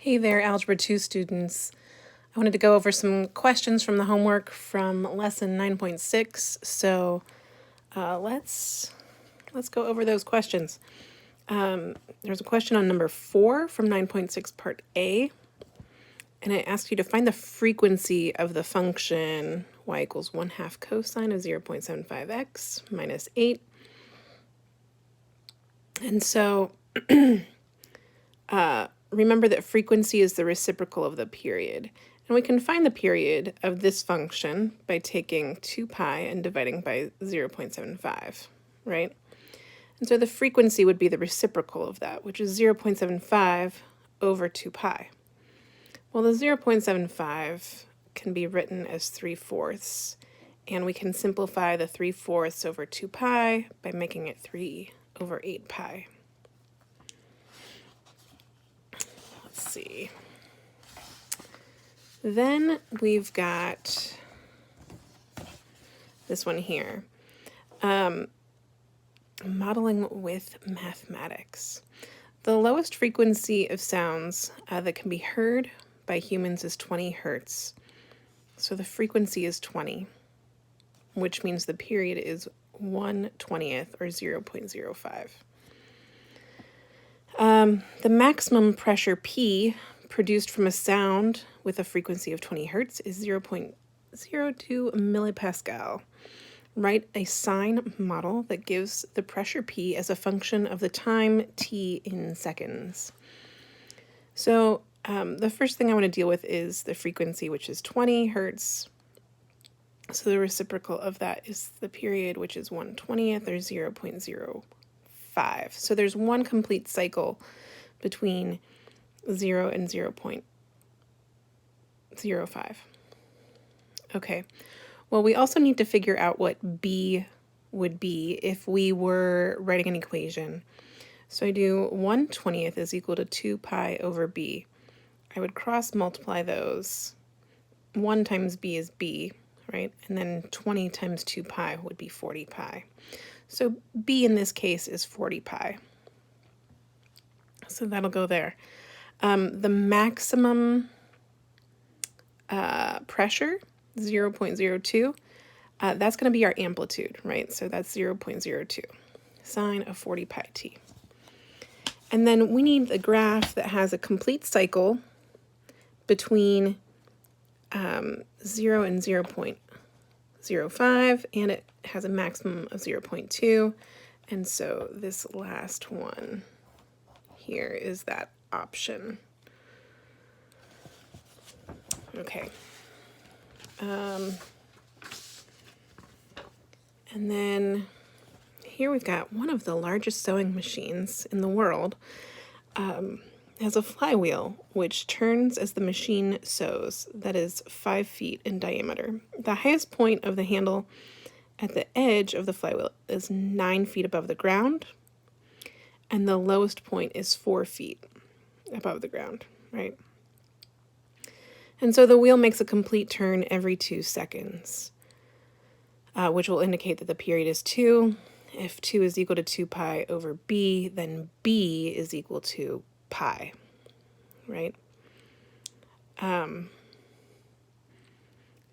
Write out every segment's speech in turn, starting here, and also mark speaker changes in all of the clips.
Speaker 1: Hey there, Algebra 2 students. I wanted to go over some questions from the homework from lesson 9.6. So let's go over those questions. There's a question on number 4 from 9.6 part A. And I asked you to find the frequency of the function y equals 1/2 cosine of 0.75x minus 8. And so remember that frequency is the reciprocal of the period. And we can find the period of this function by taking 2 pi and dividing by 0.75, right? And so the frequency would be the reciprocal of that, which is 0.75 over 2 pi. Well, the 0.75 can be written as 3/4, and we can simplify the 3/4 over 2 pi by making it 3 over 8 pi. Let's see. Then we've got this one here. Modeling with mathematics. The lowest frequency of sounds that can be heard by humans is 20 hertz. So the frequency is 20, which means the period is 1/20th or 0.05. The maximum pressure P produced from a sound with a frequency of 20 hertz is 0.02 millipascal. Write a sine model that gives the pressure P as a function of the time t in seconds. So the first thing I want to deal with is the frequency, which is 20 hertz. So the reciprocal of that is the period, which is 1/20th or 0.05. So there's one complete cycle between 0 and 0.05. Okay. Well, we also need to figure out what B would be if we were writing an equation. So I do 1/20th is equal to 2 pi over B. I would cross multiply those. 1 times B is B, right? And then 20 times 2 pi would be 40 pi. So B in this case is 40 pi. So that'll go there. The maximum pressure, 0.02, that's going to be our amplitude, right? So that's 0.02, sine of 40 pi t. And then we need the graph that has a complete cycle between 0 and 0.05, and it has a maximum of 0.2. And so this last one here is that option. Okay. And then here we've got one of the largest sewing machines in the world. Has a flywheel which turns as the machine sews, that is 5 feet in diameter. The highest point of the handle at the edge of the flywheel is 9 feet above the ground, and the lowest point is 4 feet above the ground, right? And so the wheel makes a complete turn every 2 seconds, which will indicate that the period is 2. If 2 is equal to 2 pi over B, then B is equal to pi, right? And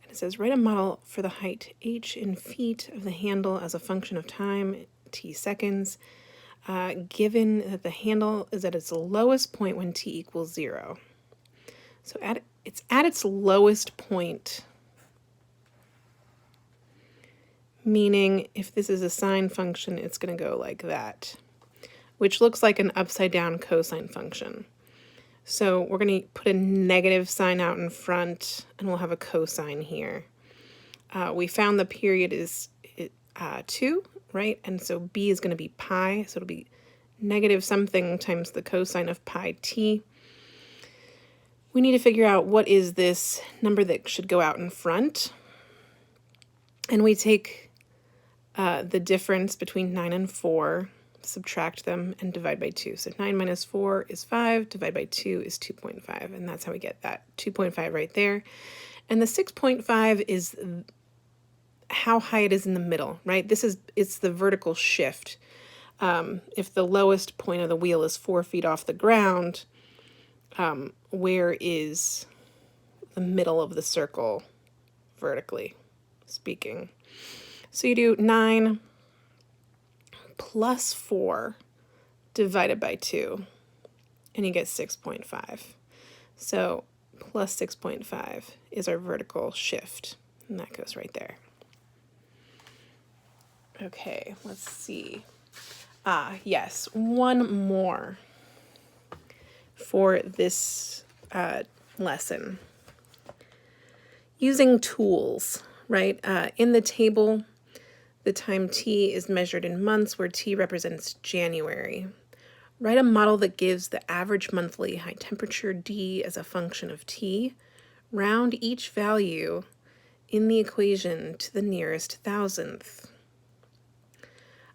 Speaker 1: it says, write a model for the height h in feet of the handle as a function of time, t seconds, given that the handle is at its lowest point when t equals 0. So it's at its lowest point, meaning if this is a sine function, it's going to go like that, which looks like an upside down cosine function. So we're going to put a negative sign out in front, and we'll have a cosine here. We found the period is 2, right? And so B is going to be pi, so it'll be negative something times the cosine of pi t. We need to figure out what is this number that should go out in front. And we take the difference between 9 and 4, subtract them, and divide by 2. So 9 minus 4 is 5, divide by 2 is 2.5, and that's how we get that 2.5 right there. And the 6.5 is how high it is in the middle, right? It's the vertical shift. If the lowest point of the wheel is 4 feet off the ground, where is the middle of the circle vertically speaking. So you do 9 plus 4 divided by 2, and you get 6.5. So plus 6.5 is our vertical shift, and that goes right there. Okay, let's see. Yes, one more for this lesson. Using tools, right? In the table, the time t is measured in months where t represents January. Write a model that gives the average monthly high temperature D as a function of t. Round each value in the equation to the nearest thousandth.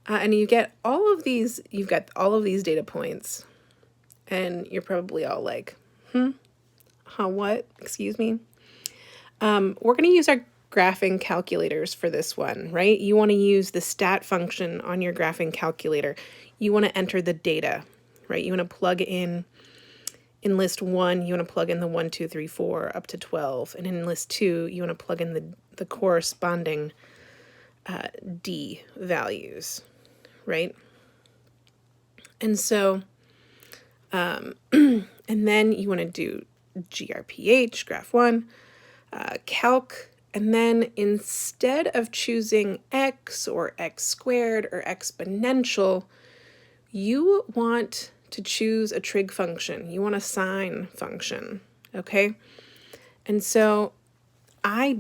Speaker 1: And you get all of these, you've got all of these data points, and you're probably all like, what? Excuse me? We're going to use our graphing calculators for this one, right? You want to use the stat function on your graphing calculator. You want to enter the data, right? You want to plug in list 1, you want to plug in the 1, 2, 3, 4 up to 12. And in list 2, you want to plug in the corresponding D values, right? And so, and then you want to do GRPH, graph 1, calc, and then instead of choosing x or x squared or exponential, you want to choose a trig function. You want a sine function, okay? And so I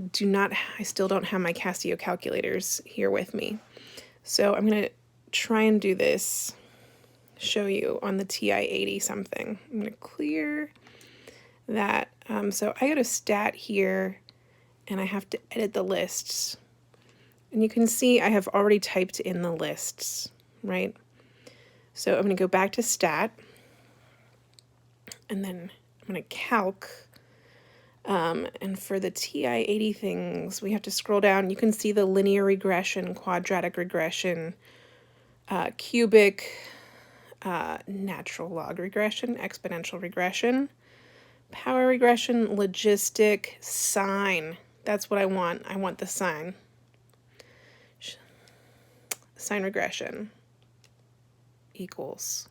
Speaker 1: still don't have my Casio calculators here with me. So I'm going to try and do this, show you on the TI-80 something. I'm going to clear that. So I got a stat here, and I have to edit the lists. And you can see I have already typed in the lists, right? So I'm going to go back to stat, and then I'm going to calc. And for the TI-80 things, we have to scroll down. You can see the linear regression, quadratic regression, cubic, natural log regression, exponential regression, power regression, logistic, sine. That's what I want. I want the sine. Sine regression equals.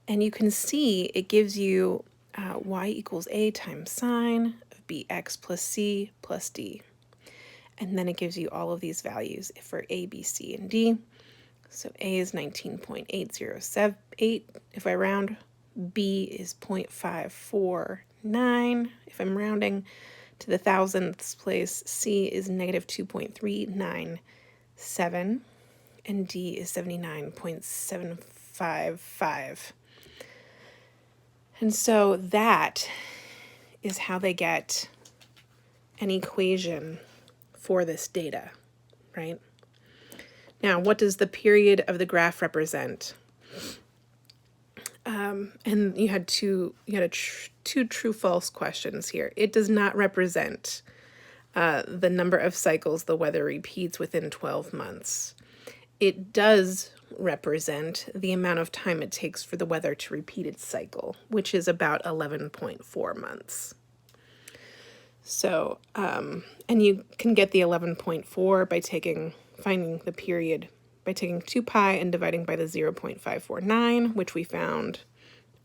Speaker 1: And you can see it gives you y equals a times sine of bx plus c plus d. And then it gives you all of these values for a, b, c, and d. So a is 19.8078 if I round. B is 0.549 if I'm rounding to the thousandths place. C is negative 2.397. And D is 79.755. And so that is how they get an equation for this data, right? Now, what does the period of the graph represent? And you had two true-false questions here. It does not represent the number of cycles the weather repeats within 12 months. It does represent the amount of time it takes for the weather to repeat its cycle, which is about 11.4 months. So, and you can get the 11.4 by finding the period by taking 2 pi and dividing by the 0.549, which we found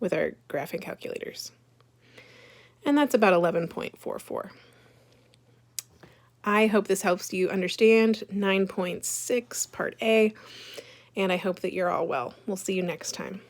Speaker 1: with our graphing calculators. And that's about 11.44. I hope this helps you understand 9.6 Part A, and I hope that you're all well. We'll see you next time.